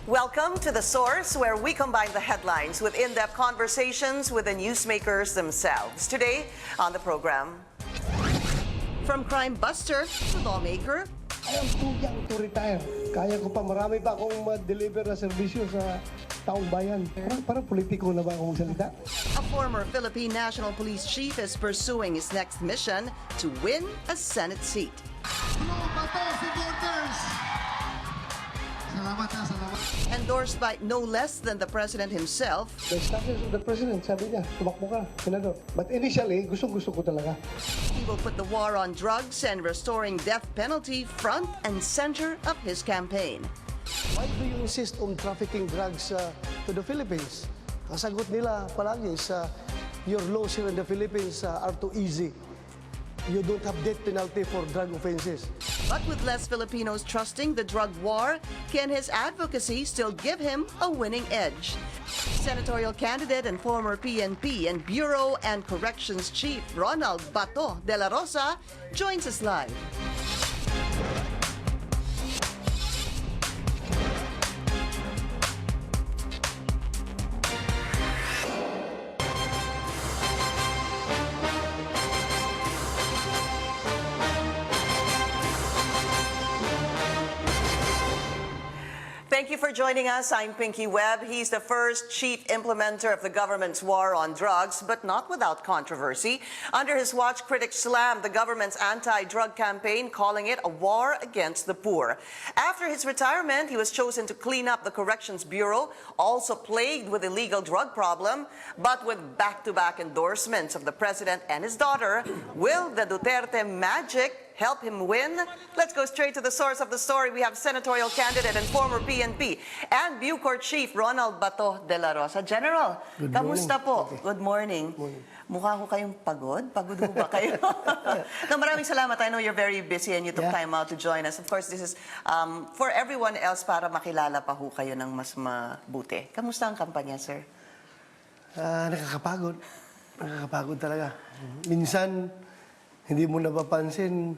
Welcome to The Source, where we combine the headlines with in-depth conversations with the newsmakers themselves. Today on the program, from crime buster to lawmaker, I'm too young to retire. Kaya ko pa, marami pa akong ma-deliver na serbisyo sa taong bayan. Parang politiko na ba akong salita? a former Philippine National Police chief is pursuing his next mission to win a Senate seat. Endorsed by no less than the president himself, The instructions of the president, sabi niya, tumakbo ka, senador. But initially, gustong-gusto ko talaga. he will put the war on drugs and restoring death penalty front and center of his campaign. Why do you insist on trafficking drugs to the Philippines? Ang sagot nila palagi is, your laws here in the Philippines are too easy. You don't have death penalty for drug offenses. But with less Filipinos trusting the drug war, can his advocacy still give him a winning edge? Senatorial candidate and former PNP and Bureau and Corrections Chief Ronald Bato de la Rosa joins us live. Thank you for joining us. I'm Pinky Webb. He's the first chief implementer of the government's war on drugs, but not without controversy. Under his watch, critics slammed the government's anti-drug campaign, calling it a war against the poor. After his retirement, he was chosen to clean up the Corrections Bureau, also plagued with illegal drug problem, but with back-to-back endorsements of the president and his daughter. Will the Duterte magic help him win? Let's go straight to the source of the story. We have senatorial candidate and former PNP and Bucor Chief Ronald Bato de la Rosa. General, Good kamusta po? morning. Okay. Good morning. Mukha ko kayong pagod. Pagod ho ba kayo? No, maraming salamat. I know you're very busy and you took time out to join us. Of course, this is for everyone else para makilala pa ho kayo ng mas mabuti. Kamusta ang kampanya, sir? Nakakapagod. Nakakapagod talaga. Minsan, hindi mo napapansin,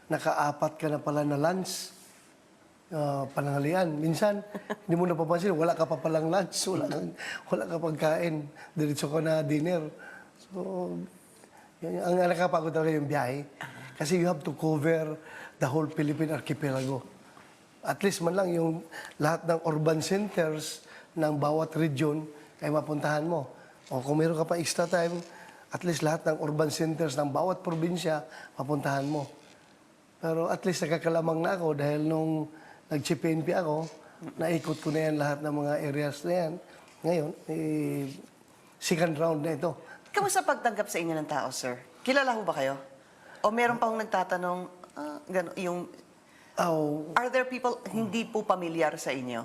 nakaapat ka na pala na lunch, pananghalian. Minsan, hindi mo napapansin, wala ka pa palang lunch, wala ka pagkain, diretso ka na dinner. So, yan, ang nakakapagod talaga yung biyahe. Kasi you have to cover the whole Philippine archipelago. At least man lang yung lahat ng urban centers ng bawat region ay mapuntahan mo. O kung meron ka pa extra time, at least lahat ng urban centers ng bawat probinsya, mapuntahan mo. Pero at least nakakalamang na ako dahil nung nag-PNP ako, naikot ko na yan lahat ng mga areas na yan. Ngayon, second round na ito. Kamusta pagtanggap sa inyo ng tao, sir? Kilala ho ba kayo? O meron pa hong nagtatanong, are there people hindi po pamilyar sa inyo?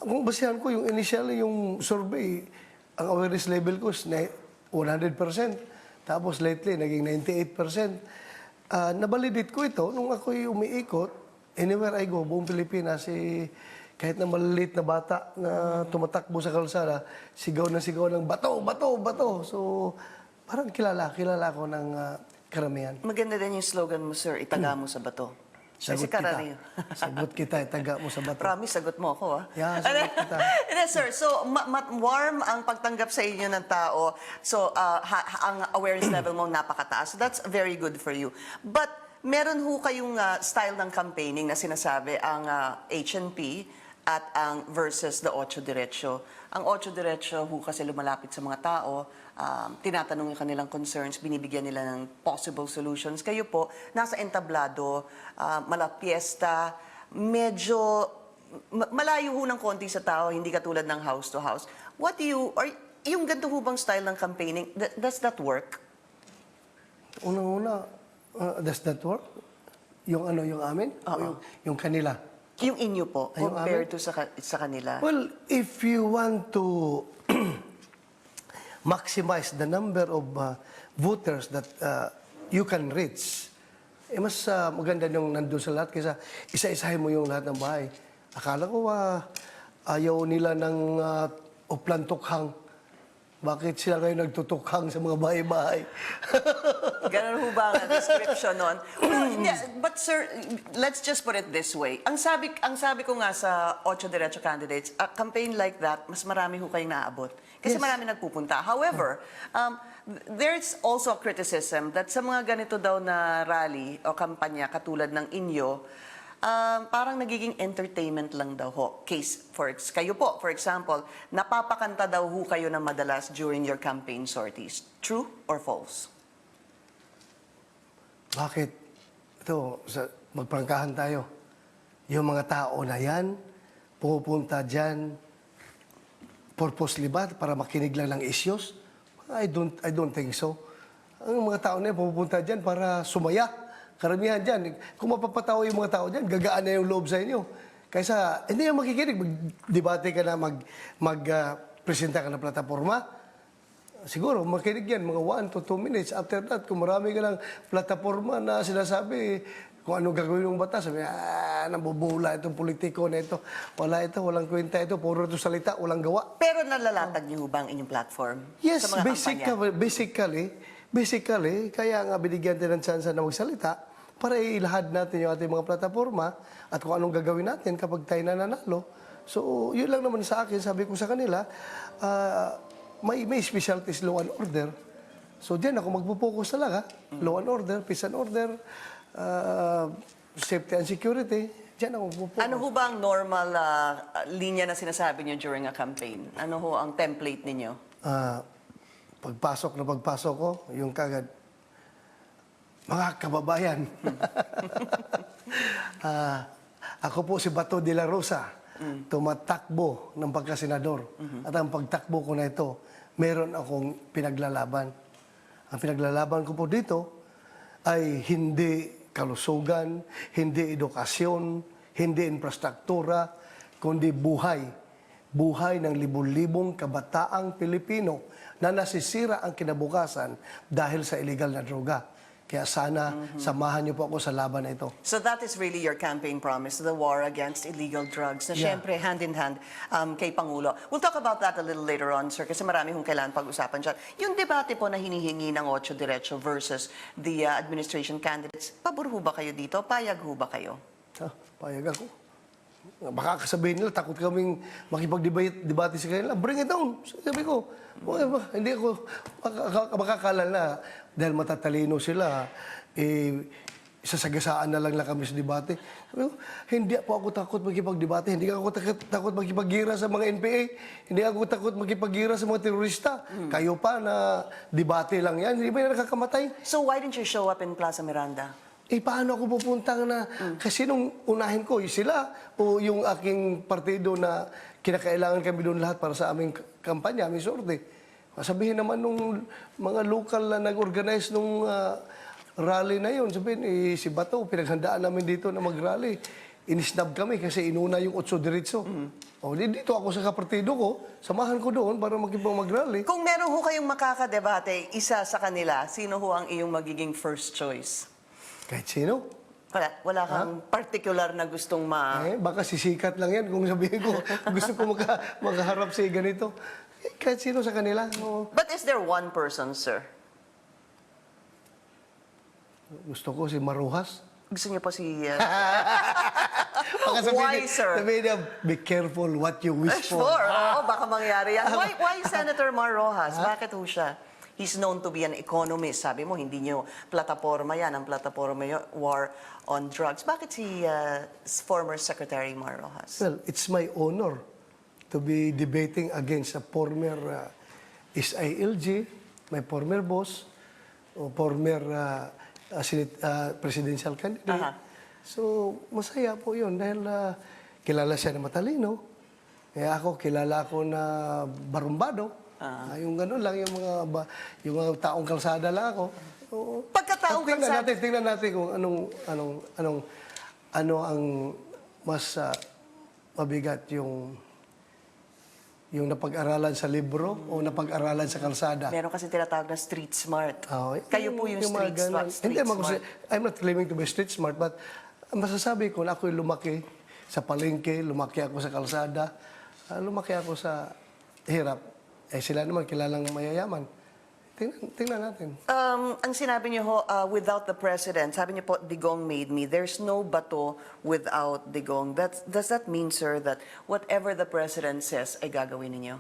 Kung basihan ko yung initially, yung survey, ang awareness level ko is 100%. Tapos lately, naging 98%. Nabalidate ko ito nung ako'y umiikot, anywhere I go, buong Pilipinas, kahit na maliliit na bata na tumatakbo sa kalsada, sigaw ng bato, bato, bato. So, parang kilala ko ng karamihan. Maganda din yung slogan mo, sir, itaga mo sa bato. Sagot kita. Sagot kita, itaga mo sa bato. Promise, sagot mo ako, ha? Yeah, sagot kita. Sir, so warm ang pagtanggap sa inyo ng tao. So, ang awareness level mo napakataas. So, that's very good for you. But, meron ho kayong style ng campaigning na sinasabi ang HNP at ang versus the Ocho Diretso. Ang Ocho Diretso ho kasi lumalapit sa mga tao, tinatanong yung kanilang concerns, binibigyan nila ng possible solutions. Kayo po, nasa entablado, malapiesta, medyo malayo ho ng konti sa tao, hindi katulad ng house to house. What do you, or yung ganito ho bang style ng campaigning, does that work? Unang-una, does that work? Yung yung amin? O yung kanila? Yung inyo po, Yung compared to sa kanila. Well, if you want to maximize the number of voters that you can reach, mas maganda yung nandun sa lahat kaysa isa-isahin mo yung lahat ng bahay. Akala ko ayaw nila ng uplan tukhang. Bakit sila ngayon nagtutukhang sa mga bahay-bahay? Ganun ho ba ang description nun? Well, but sir, let's just put it this way. Ang sabi ko nga sa 8 Diretso candidates, a campaign like that, mas marami ho kayong naaabot. Kasi Yes. marami nagpupunta. However, there's also a criticism that sa mga ganito daw na rally o kampanya katulad ng inyo, parang nagiging entertainment lang daw ho. Kayo po, for example, napapakanta daw ho kayo na madalas during your campaign sorties. True or false? Bakit? Ito, magprangkahan tayo. Yung mga tao na yan, pupunta dyan, purposely ba para makinig lang ng issues? I don't think so. Ang mga tao na yan, pupunta dyan para sumaya. Karamihan dyan. Kung mapapatawa yung mga tao dyan, gagaan na yung loob sa inyo. Kaysa, hindi yung makikinig. Mag-debate ka na, mag-presenta ka ng plataforma. Siguro, makinig yan, mga 1 to 2 minutes. After that, kung marami ka ng plataforma na sinasabi, kung anong gagawin ng batas, sabi, nabubula itong politiko na ito. Wala ito, walang kwenta ito, puro ito salita, walang gawa. Pero nalalatag niyo ba ang inyong platform? Yes, sa mga kampanya? basically, kaya nga binigyan din ng chance na magsalita para ilahad natin yung ating mga plataforma at kung anong gagawin natin kapag tayo nananalo. So, yun lang naman sa akin, sabi ko sa kanila, may specialties law and order. So, diyan ako magpo-focus talaga. Law and order, peace and order, safety and security. Diyan ako magpo-focus. Ano ho ba ang normal linya na sinasabi niyo during a campaign? Ano ho ang template ninyo? Pagpasok ko, yung kagad, mga kababayan, ako po si Bato de la Rosa, tumatakbo ng pagkasenador. At ang pagtakbo ko na ito, meron akong pinaglalaban. Ang pinaglalaban ko po dito ay hindi kalusugan, hindi edukasyon, hindi infrastruktura, kundi buhay. Buhay ng libon-libong kabataang Pilipino na nasisira ang kinabukasan dahil sa illegal na droga. Kaya sana samahan niyo po ako sa laban na ito. So that is really your campaign promise, the war against illegal drugs, na Yeah. syempre hand in hand kay Pangulo. We'll talk about that a little later on, sir, kasi marami hong kailangan pag-usapan dyan. Yung debate po na hinihingi ng 8 Diretso versus the administration candidates, pabor ho ba kayo dito? Payag ho ba kayo? Payag ako. Baka kasabihin nila, takot kaming makipag-debate sa kanila. Bring it on. Sabi ko, hindi ako makakala na dahil matatalino sila, sasagasaan na lang kami sa debate. Sabi ko, hindi po ako takot makipag-debate. Hindi ako takot makipag-gira sa mga NPA. Hindi ako takot makipag-gira sa mga terorista. Kayo pa na debate lang yan. Hindi ba yan nakakamatay? So why didn't you show up in Plaza Miranda? Paano ako pupunta na? Kasi nung unahin ko, sila o yung aking partido na kinakailangan kami doon lahat para sa aming kampanya, aming sorte. Sabihin naman nung mga local na nag-organize nung rally na yun, sabihin, si Bato, pinaghandaan namin dito na mag-rally. Inisnab kami kasi inuna yung 8 Diretso. O, dito ako sa kapartido ko, samahan ko doon para mag-rally. Kung meron ho kayong makakadebate, isa sa kanila, sino ho ang iyong magiging first choice? Kahit sino. Wala kang particular na gustong Baka sisikat lang yan kung sabihin ko, gusto ko magharap sa ganito. Kahit sino sa kanila. But is there one person, sir? Gusto ko si Maruhas. Gusto niyo po si... Baka Why, sir? Sabihin niya, be careful what you wish for. Sure, oo, baka mangyari yan. Why Senator Mar Rojas? Bakit ho siya? He's known to be an economist. Sabi mo, hindi niyo plataforma yan. Ang plataforma yun, war on drugs. Bakit si former Secretary Mar Rojas? Well, it's my honor to be debating against a former SILG, my former boss, o former presidential candidate. So, masaya po yun dahil kilala siya na matalino. Kaya kilala ako na barumbado. Yung gano'n lang, yung mga taong kalsada lang ako. So, Pagkataong kalsada... Tingnan natin kung ano ang mas mabigat yung napag-aralan sa libro o napag-aralan sa kalsada. Meron kasi tinatawag na street smart. Kayo po yung mga street ganun. smart. Hindi, I'm not claiming to be street smart, but masasabi ko na ako'y lumaki sa palengke, lumaki ako sa kalsada, lumaki ako sa hirap. Eh sila naman kilalang mayayaman. Tingnan natin. Ang sinabi niyo ho, without the president, sabi niyo po, Digong made me. There's no Bato without Digong. Does that mean, sir, that whatever the president says ay gagawin ninyo?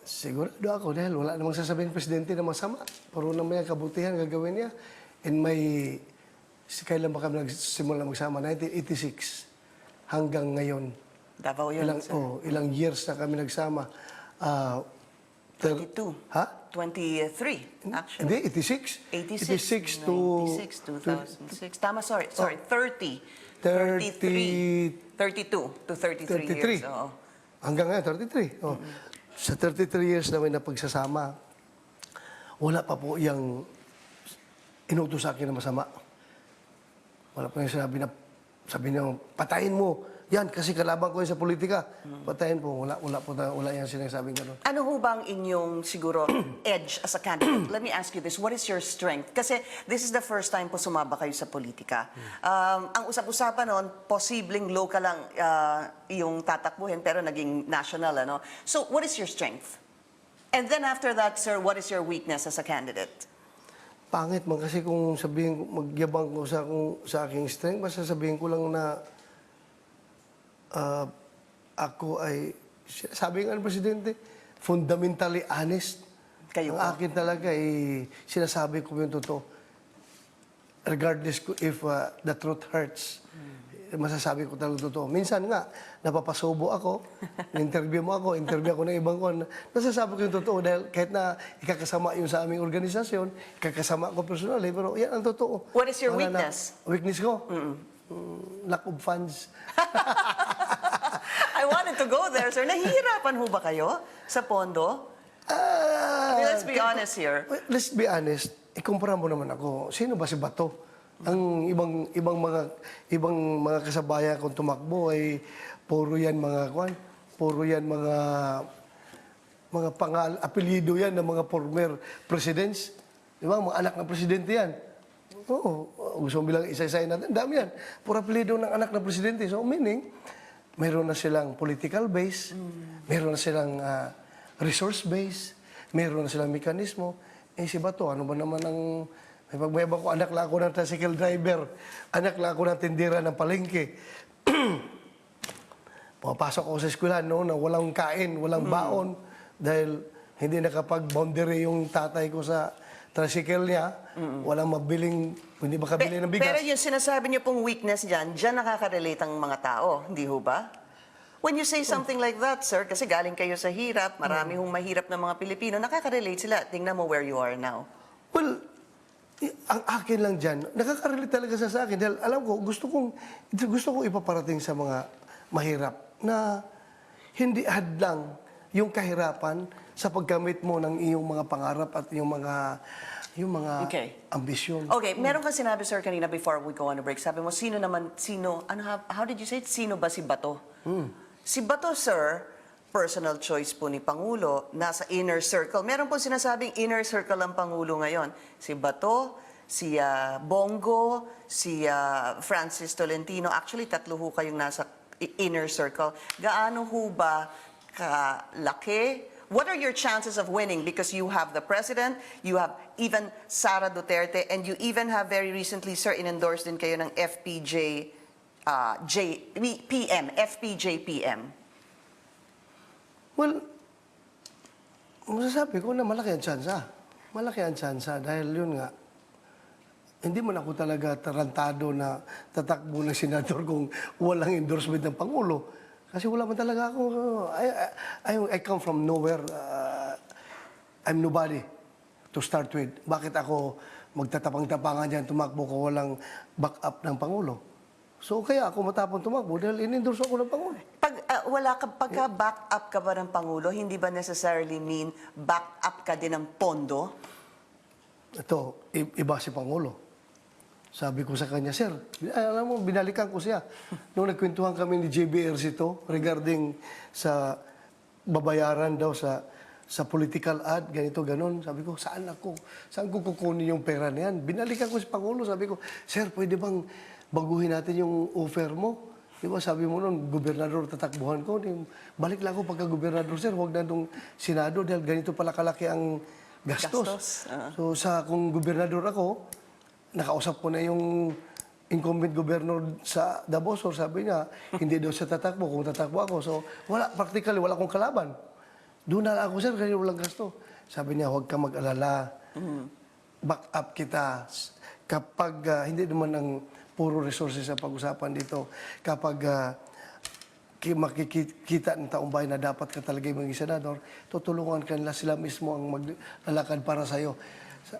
Sigurado ako dahil wala namang sasabihin ng presidente na masama. Puro na may kabutihan gagawin niya. And kailan ba kami nagsimula magsama? 1986 hanggang ngayon. Davao yun, sir. Ilang years na kami nagsama. 22. Ha? 23, actually. Hindi, 86. 86 to 96, 2006. Tama, sorry, 30. 30. 32 to 33 years. Oo. Hanggang ngayon, 33. Oh. Sa 33 years namin na pagsasama, wala pa po yung inutos sa akin na masama. Wala pa yung sabi niya, patayin mo. Yan, kasi kalaban ko yun sa politika. Patayin po. Wala yan sinasabing gano'n. Ano ho bang inyong siguro edge as a candidate? Let me ask you this. What is your strength? Kasi this is the first time po sumaba kayo sa politika. Ang usap-usapan noon, posibleng local lang yung tatakbuhin pero naging national. Ano? So what is your strength? And then after that, sir, what is your weakness as a candidate? Pangit man kasi kung sabihin, magyabang ko sa aking strength, basta sabihin ko lang na ako ay, sabi nga ng Presidente, fundamentally honest. Kayo Ang akin talaga ay sinasabi ko yung totoo. Regardless if the truth hurts, masasabi ko talaga totoo. Minsan nga, napapasubo ako, interview ako ng ibang kon, nasasabi ko yung totoo dahil kahit na ikakasama yung sa aming organisasyon, ikakasama ko personally, pero yan ang totoo. What is your Wala weakness? Weakness ko? Lack of funds. I wanted to go there, sir. Nahihirapan ho ba kayo sa pondo? Let's be honest here. Let's be honest. Ikumpara mo naman ako. Sino ba si Bato? Ang ibang mga kasabayan kong tumakbo ay puro yan mga apelyido yan ng mga former presidents. Di ba? Mga anak ng presidente yan. Oo. Gusto mo bilang isa-isahin natin. Dami yan. Puro apelyido ng anak ng presidente. So meaning, mayroon na silang political base, mayroon na silang resource base, mayroon na silang mekanismo. Eh si Bato, ano ba naman ang... May pagmayabang ko, anak lang ako ng tricycle driver, anak lang ako ng tindera ng palengke. Pumapasok ako sa eskwelahan no, na walang kain, walang baon, dahil hindi nakapag-boundary yung tatay ko sa tricycle niya, walang hindi makabili ng bigas. Pero yung sinasabi niyo pong weakness dyan nakaka-relate ang mga tao, hindi ho ba? When you say something like that, sir, kasi galing kayo sa hirap, marami hong mahirap na mga Pilipino, nakaka-relate sila. Tingnan mo where you are now. Well, ang akin lang dyan, nakaka-relate talaga sa akin. Dahil alam ko, gusto kong ipaparating sa mga mahirap na hindi hadlang yung kahirapan sa pagkamit mo ng iyong mga pangarap at yung mga Okay. ambisyon. Okay, meron kang sinabi, sir, kanina before we go on a break. Sabi mo, how did you say it? Sino ba si Bato? Si Bato, sir, personal choice po ni Pangulo, nasa inner circle. Meron po sinasabing inner circle ang Pangulo ngayon. Si Bato, si Bongo, si Francis Tolentino. Actually, tatlo ho kayong nasa inner circle. Gaano ho ba kalaki? What are your chances of winning? Because you have the president, you have even Sara Duterte, and you even have very recently, sir, in-endorse din kayo ng FPJ PM. Well, masasabi ko na malaki ang tsansa. Malaki ang tsansa dahil yun nga, hindi man ako talaga tarantado na tatakbo ng senador kung walang endorsement ng Pangulo. Kasi wala man talaga ako. I come from nowhere. I'm nobody to start with. Bakit ako magtatapang-tapangan dyan, tumakbo ko walang back-up ng Pangulo? So kaya ako matapang tumakbo dahil in-endorse ako ng Pangulo. Pagka back up ka ba ng Pangulo, hindi ba necessarily mean back up ka din ng pondo? Ito, iba si Pangulo. Sabi ko sa kanya, sir, alam mo, binalikan ko siya. Nung nagkwentuhan kami ni JBRC to regarding sa babayaran daw sa political ad, ganito, ganon. Sabi ko, saan ko kukunin yung pera na yan? Binalikan ko si Pangulo, sabi ko, sir, pwede bang baguhin natin yung offer mo? Di ba sabi mo noon, gobernador tatakbuhan ko. Balik lang ako pagka-gobernador, sir. Huwag na nung Senado dahil ganito pala kalaki ang gastos. So kung gobernador ako, nakausap ko na yung incumbent governor sa Davao. So sabi niya, hindi daw siya tatakbo kung tatakbo ako. So practically, wala akong kalaban. Doon na lang ako, sir, kasi walang gasto. Sabi niya, huwag ka mag-alala. Back up kita. Kapag hindi naman ang puro resources sa pag-usapan dito, kapag makikita ng taong bayan na dapat ka talaga yung maging senador, tutulungan ka nila, sila mismo ang maglalakad para sa'yo.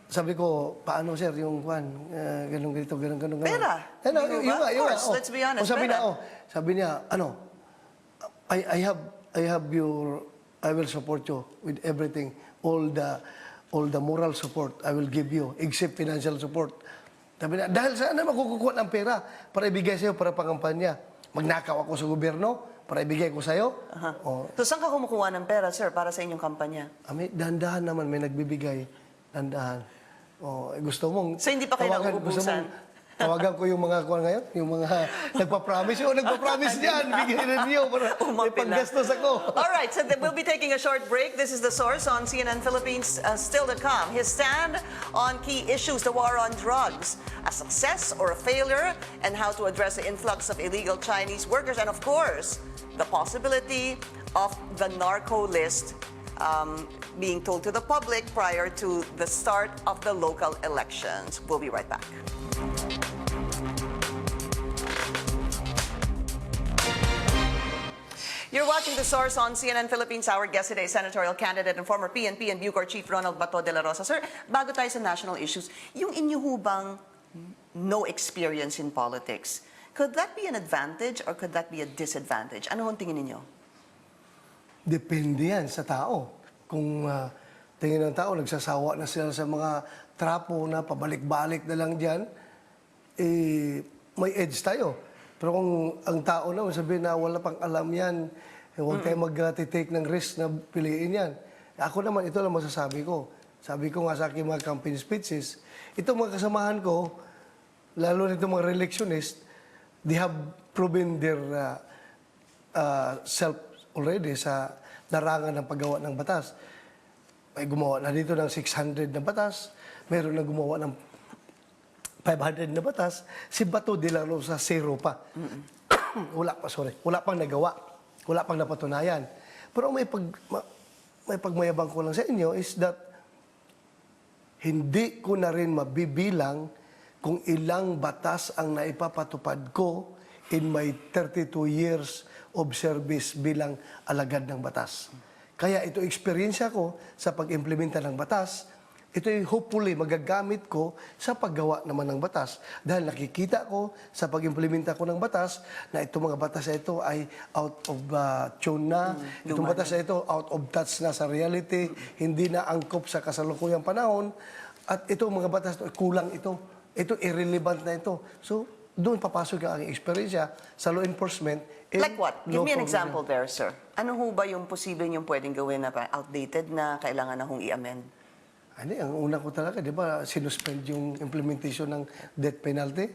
Sabi ko, paano sir, yung ganun, ganito, ganun, ganun. Pera. Of course, let's be honest, pera. Sabi niya, I will support you with everything, all the moral support I will give you, except financial support. Sabi niya, dahil saan na makukuha ng pera para ibigay sa'yo para pangampanya? Magnakaw ako sa gobyerno para ibigay ko sa'yo? So saan ka kumukuha ng pera, sir, para sa inyong kampanya? Dahan-dahan naman, may nagbibigay. Dahan-dahan. Gusto mong... So hindi pa kayo nauubusan? Tawagan ko yung mga kuwan ngayon, yung mga nagpa-promise. Nagpa-promise dyan, bigyan na niyo para may panggastos ako. All right, so we'll be taking a short break. This is The Source on CNN Philippines, still to come. His stand on key issues, the war on drugs, a success or a failure, and how to address the influx of illegal Chinese workers, and of course, the possibility of the narco list being told to the public prior to the start of the local elections. We'll be right back. You're watching The Source on CNN Philippines. Our guest today, senatorial candidate and former PNP and Bucor Chief Ronald Bato de la Rosa. Sir, bago tayo sa national issues, yung inyo hubang no experience in politics, could that be an advantage or could that be a disadvantage? Ano ang tingin ninyo? Depende yan sa tao. Kung tingin ng tao, nagsasawa na sila sa mga trapo na pabalik-balik na lang dyan, may edge tayo. Pero kung ang tao naman sabihin na wala pang alam yan, huwag tayo mag-take ng risk na piliin yan. Ako naman, ito lang masasabi ko. Sabi ko nga sa aking mga campaign speeches, itong mga kasamahan ko, lalo na itong mga re-electionist, they have proven their self already sa larangan ng paggawa ng batas. May gumawa na dito ng 600 na batas, meron na gumawa ng 500 na batas, si Bato de la Rosa zero pa. Wala pang nagawa. Wala pang napatunayan. Pero may pagmayabang ko lang sa inyo is that hindi ko na rin mabibilang kung ilang batas ang naipapatupad ko in my 32 years of service bilang alagad ng batas. Kaya ito eksperyensya ko sa pag-implementa ng batas, ito ay hopefully magagamit ko sa paggawa naman ng batas. Dahil nakikita ko sa pag-implementa ko ng batas na itong mga batas na ito ay out of tune na. Itong batas na ito out of touch na sa reality, hindi na angkop sa kasalukuyang panahon. At itong mga batas, kulang ito. Ito irrelevant na ito. So, doon papasok ang aking experience sa law enforcement. Like what? Give me an example there, sir. Ano ho ba yung posible yung pwedeng gawin na outdated na kailangan na hong i-amend? Ang una ko talaga, di ba, sinuspend yung implementation ng death penalty.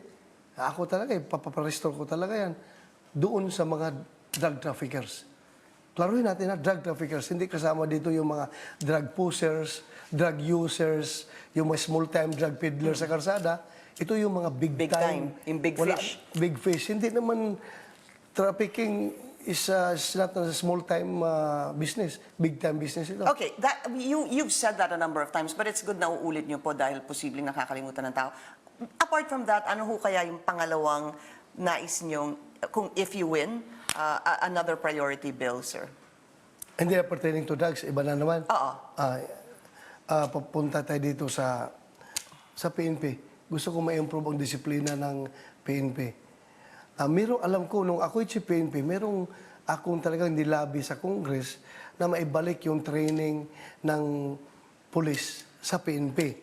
Ako talaga, paparestore ko talaga yan. Doon sa mga drug traffickers. Klaruhin natin na drug traffickers, hindi kasama dito yung mga drug pushers, drug users, yung mga small-time drug peddlers sa karsada. Ito yung mga big time. Yung big fish. Big fish. Hindi naman trafficking is not a small-time business. Big-time business ito. Okay, you've said that a number of times, but it's good na uulit nyo po dahil posibleng nakakalimutan ng tao. Apart from that, ano ho kaya yung pangalawang nais nyo, kung if you win, another priority bill, sir? Hindi na pertaining to drugs, iba na naman. Oo. Papunta tayo dito sa PNP. Gusto ko ma-improve ang disiplina ng PNP. Alam ko, nung ako'y si PNP, merong akong talagang nilabi sa Congress na maibalik yung training ng pulis sa PNP.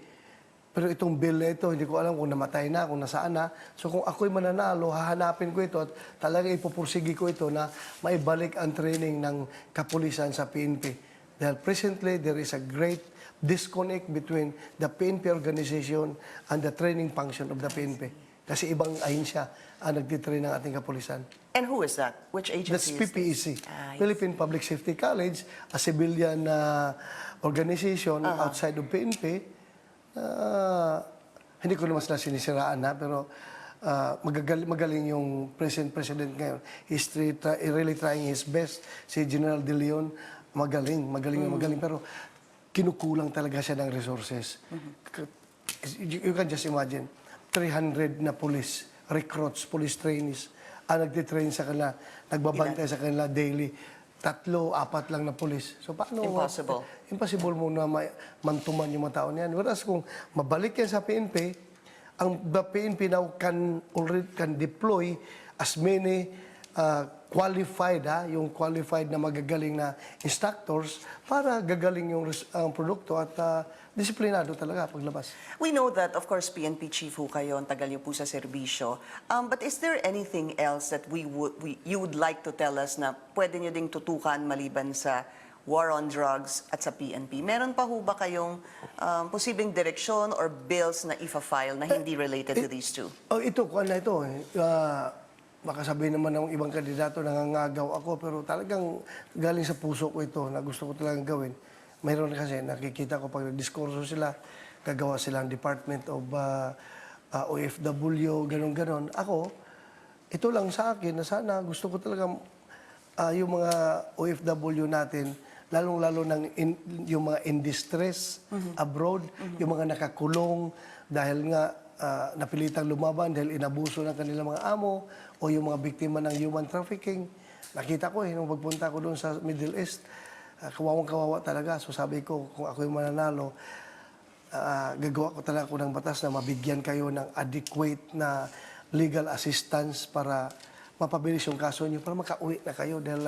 Pero itong bill na ito, hindi ko alam kung namatay na, kung nasaan na. So kung ako'y mananalo, hahanapin ko ito at talagang ipupursigi ko ito na maibalik ang training ng kapulisan sa PNP. Dahil presently, there is a great disconnect between the PNP organization and the training function of the PNP. Kasi ibang ahensya ang nagtitrain ng ating kapulisan. And who is that? Which agency That's is PPEC, this? Ah, Philippine Public Safety College, a civilian organization outside of PNP. Hindi ko naman sila sinisiraan pero magaling yung president ngayon. He's really trying his best. Si General De Leon, magaling. Pero kinukulang talaga siya ng resources. You can just imagine, 300 na police, recruits, police trainees, ang nagtitrain sa kanila, nagbabantay sa kanila daily. 3, 4 lang na police. So paano? Impossible. Impossible mo na mantuman yung mga tao niyan. Whereas kung mabalik yan sa PNP, ang the PNP now can deploy as many qualified, yung qualified na magagaling na instructors para gagaling yung ang produkto at disiplinado talaga paglabas. We know that, of course, PNP chief ho kayo, ang tagal niyo po sa serbisyo. But is there anything else that you would like to tell us na pwede niyo ding tutukan maliban sa war on drugs at sa PNP? Meron pa ho ba kayong posibleng direksyon or bills na ifa-file na hindi related to these two? Oh, ito, kuan na ito. Baka sabihin naman ng ibang kandidato nangangagaw ako, pero talagang galing sa puso ko ito na gusto ko talagang gawin. Mayroon kasi, nakikita ko pag nagdiskurso sila, gagawa sila ng Department of OFW, ganon-ganon. Ako, ito lang sa akin na sana gusto ko talaga yung mga OFW natin, lalong-lalo yung mga in distress abroad, yung mga nakakulong dahil nga napilitang lumaban dahil inabuso ng kanilang mga amo o yung mga biktima ng human trafficking. Nakita ko nung pagpunta ko doon sa Middle East, kawawang-kawawa talaga. So sabi ko, kung ako yung mananalo, gagawa ko talaga ako ng batas na mabigyan kayo ng adequate na legal assistance para mapabilis yung kaso niyo, para makauwi na kayo dahil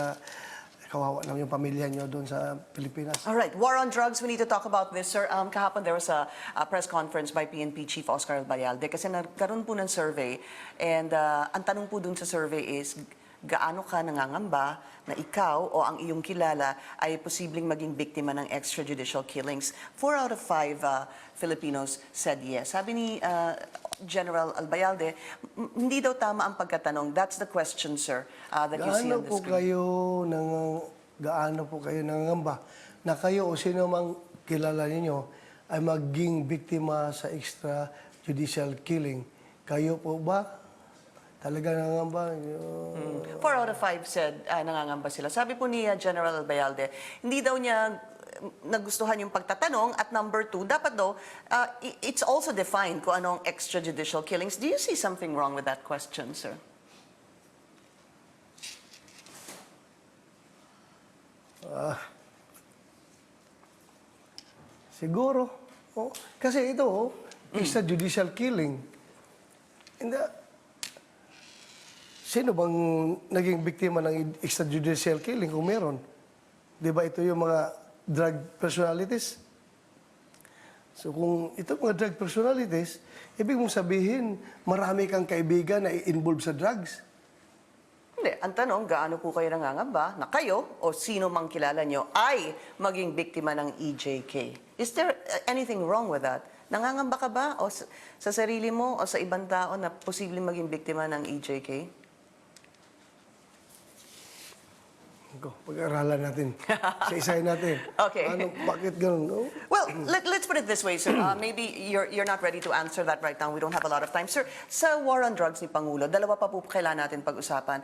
kawawa naman yung pamilya niyo doon sa Pilipinas. All right, war on drugs, we need to talk about this, sir. Kahapon there was a press conference by PNP Chief Oscar Albayalde kasi nagkaroon po ng survey and ang tanong po dun sa survey is, gaano ka nangangamba na ikaw o ang iyong kilala ay posibleng maging biktima ng extrajudicial killings? 4 out of 5 Filipinos said yes. Sabi ni General Albayalde, hindi daw tama ang pagkatanong. That's the question, sir, that you see on the screen. Gaano po kayo nangangamba na kayo o sino mang kilala ninyo ay maging biktima sa extrajudicial killing? Kayo po ba? Talaga nangangamba? 4 out of 5 said nangangamba sila. Sabi po ni General Albayalde, hindi daw niya nagustuhan yung pagtatanong. At number 2, dapat daw, it's also defined kung anong extrajudicial killings. Do you see something wrong with that question, sir? Siguro. Oh, kasi ito, extrajudicial killing. Sino bang naging biktima ng extrajudicial killing kung meron? Di ba ito yung mga drug personalities? So kung ito mga drug personalities, ibig mong sabihin, marami kang kaibigan na involved sa drugs. Hindi. Ang tanong, gaano po kayo nangangamba na kayo o sino mang kilala nyo ay maging biktima ng EJK? Is there anything wrong with that? Nangangamba ka ba o sa sarili mo o sa ibang tao na posibleng maging biktima ng EJK? Pag-aralan natin. Isa-isahin natin. Okay. Bakit ganun? No? Well, let's put it this way, sir. Maybe you're not ready to answer that right now. We don't have a lot of time. Sir, sa war on drugs ni Pangulo, dalawa pa po kailangan natin pag-usapan.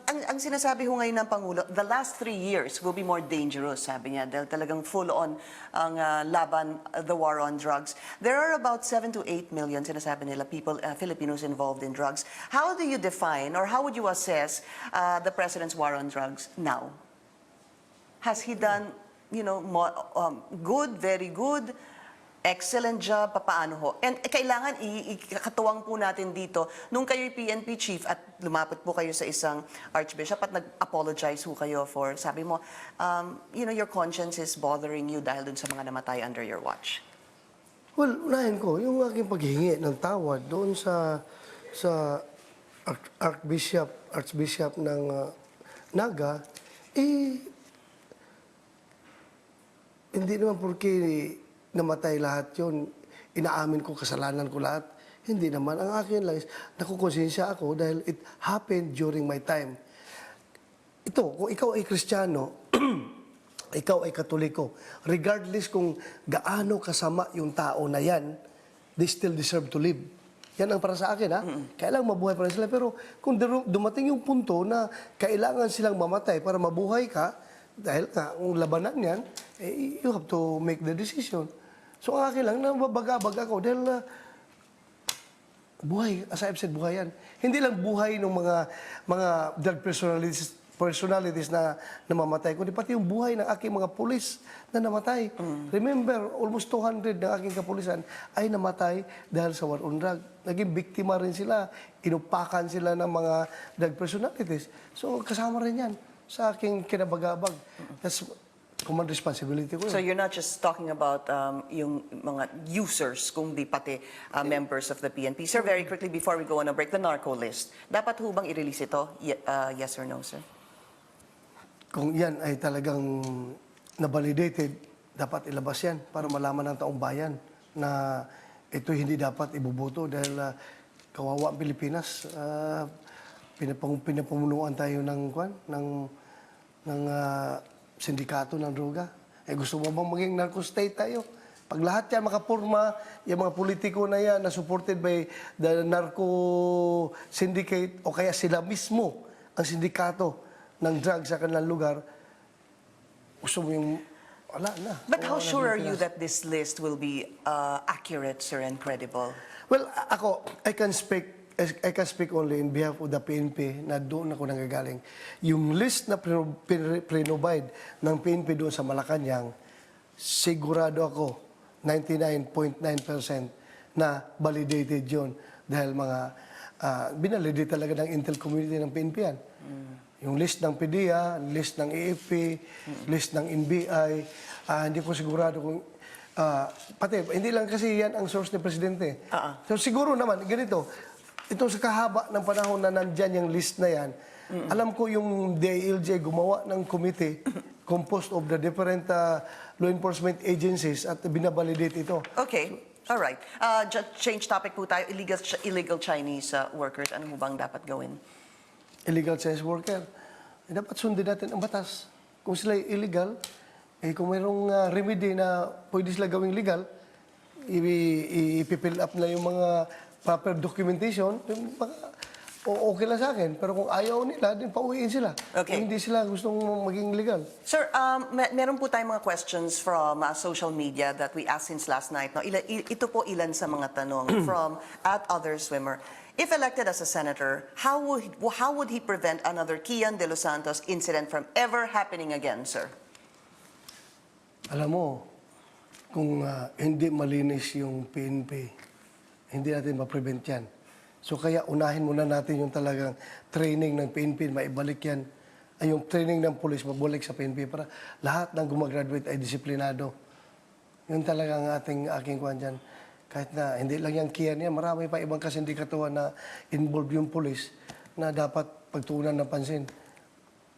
Ang sinasabi ho ngayon ng Pangulo, the last 3 years will be more dangerous, sabi niya, dahil talagang full-on ang laban, the war on drugs. There are about 7 to 8 million, sinasabi nila, Filipinos involved in drugs. How do you define or how would you assess the President's war on drugs now? Has he done, good, very good, excellent job, papaano ho? And kailangan ikakatuwang po natin dito, nung kayo'y PNP chief at lumapit po kayo sa isang archbishop at nag-apologize ho kayo for, sabi mo, your conscience is bothering you dahil dun sa mga namatay under your watch. Well, unahin ko, yung aking paghingi ng tawad doon sa Archbishop ng Naga, hindi naman porque namatay lahat yun, inaamin ko, kasalanan ko lahat. Hindi naman. Ang akin lang is, nakukonsensya ako dahil it happened during my time. Ito, kung ikaw ay Kristiyano, ikaw ay Katoliko, regardless kung gaano kasama yung tao na yan, they still deserve to live. Yan ang para sa akin, ha? Kailangan mabuhay pa rin sila. Pero kung dumating yung punto na kailangan silang mamatay para mabuhay ka, dahil nga, ang labanan yan, you have to make the decision. So, ang akin lang, nababagabag ako dahil buhay, as I've said, buhay yan. Hindi lang buhay ng mga drug personalities na namamatay, kundi pati yung buhay ng aking mga pulis na namatay. Remember, almost 200 ng aking kapulisan ay namatay dahil sa war on drug. Naging biktima rin sila, inupakan sila ng mga drug personalities. So, kasama rin yan sa aking kinabagabag. That's common responsibility ko. So you're not just talking about yung mga users, kundi pati members of the PNP. Sir, very quickly before we go on a break, the narco list. Dapat ho bang i-release ito? Yes or no, sir? Kung yan ay talagang na-validated, dapat ilabas yan para malaman ng taong bayan na ito hindi dapat ibuboto dahil kawawa ang Pilipinas. Pinapamunuan tayo ng sindikato ng droga. Gusto mo bang maging narco-state tayo? Pag lahat yan makapurma, yung mga politiko na yan na supported by the narco syndicate o kaya sila mismo ang sindikato ng drugs sa kanilang lugar, gusto mo yung wala na. But how sure are you that this list will be accurate, sir, and credible? Well, ako, I can speak only in behalf of the PNP na doon ako nanggagaling. Yung list na pre-provide ng PNP doon sa Malacanang, sigurado ako 99.9% na validated yon dahil mga binalidate talaga ng intel community ng PNP yan. Yung list ng PDEA, list ng AFP, list ng NBI, hindi ko sigurado kung pati, hindi lang kasi yan ang source ni Presidente. So siguro naman, ganito, ito sa kahaba ng panahon na nandyan yung list na yan, alam ko yung DILG gumawa ng committee composed of the different law enforcement agencies at binabalidate ito. Okay. All right. Change topic po tayo. Illegal Chinese workers. Ano mo bang dapat gawin? Illegal Chinese worker. Dapat sundin natin ang batas. Kung sila illegal, kung mayroong remedy na pwede sila gawing legal, ipipill up na yung mga proper documentation, okay lang sa akin. Pero kung ayaw nila, din pauwiin sila. Okay. Kung hindi sila gustong maging legal. Sir, meron po tayong mga questions from social media that we asked since last night. No? Ito po ilan sa mga tanong from @OtherSwimmer. If elected as a senator, how would he prevent another Kian De Los Santos incident from ever happening again, sir? Alam mo, kung hindi malinis yung PNP, hindi natin ma-prevent yan. So kaya unahin muna natin yung talagang training ng PNP, maibalik yan. Ay yung training ng police, mabalik sa PNP para lahat ng gumagraduate ay disiplinado. Yun talaga ang aking kuhan dyan. Kahit na hindi lang yung Kian yan, marami pa ibang kasindikatuhan na involved yung police na dapat pagtuunan ng pansin.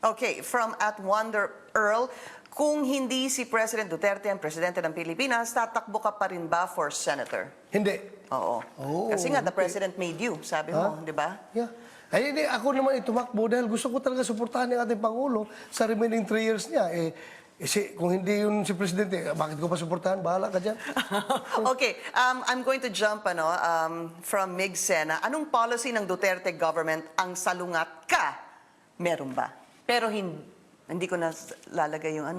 Okay, from @Wonder Earl, kung hindi si President Duterte ang presidente ng Pilipinas, tatakbo ka pa rin ba for senator? Hindi. Oo. Oo, Kasi nga, the hindi. president made you, sabi mo, di ba? Yeah. Ay, hindi. Ako naman itumakbo dahil gusto ko talaga suportahan ng ating Pangulo sa remaining 3 years niya. Kung hindi yun si Presidente, bakit ko pa suportahan? Bahala ka dyan. Okay, I'm going to jump from Mig Sena. Anong policy ng Duterte government ang salungat ka? Meron ba? Pero hindi ko na lalagay yung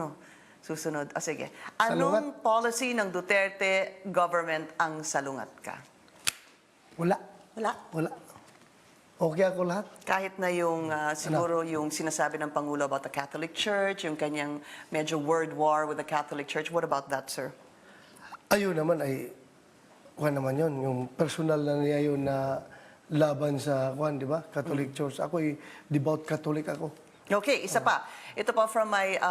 susunod. Sige. Anong policy ng Duterte government ang salungat ka? Wala. Wala. Wala. Okay ako lahat. Kahit na yung siguro yung sinasabi ng Pangulo about the Catholic Church, yung kanyang medyo word war with the Catholic Church, what about that, sir? Ayun naman kuhan naman yun, yung personal na niya yun na laban sa kuhan, di ba? Catholic Church. Ako devout Catholic ako. Okay, isa pa. Ito pa from my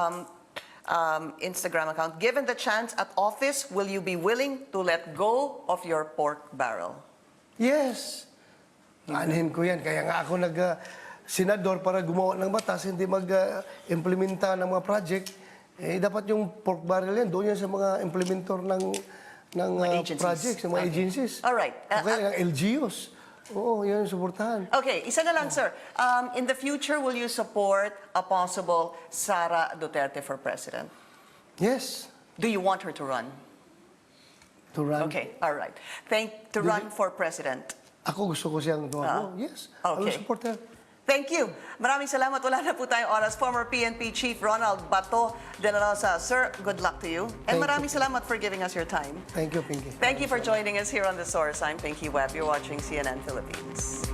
Instagram account. Given the chance at office, will you be willing to let go of your pork barrel? Yes. Aanhin ko yan. Kaya nga ako senador para gumawa ng batas, hindi mag-implementa ng mga project. Dapat yung pork barrel yan, doon yan sa mga implementor ng ng Mga agencies. projects, ng mga Okay. agencies. Alright. Okay, ng LGUs. Oo, yan yung suportahan. Okay, isa na lang, sir. In the future, will you support a possible Sara Duterte for president? Yes, Do you want her to run? to run. Okay, all right. To run for president. Ako gusto ko siyang tumakbo. Yes, I will Okay. support her. Thank you. Maraming salamat. Wala na po tayong oras. Former PNP Chief Ronald Bato de la Rosa. Sir, good luck to you. And Thank you. maraming salamat for giving us your time. Thank you, Pinky. Thank you for joining us here on The Source. I'm Pinky Webb. You're watching CNN Philippines.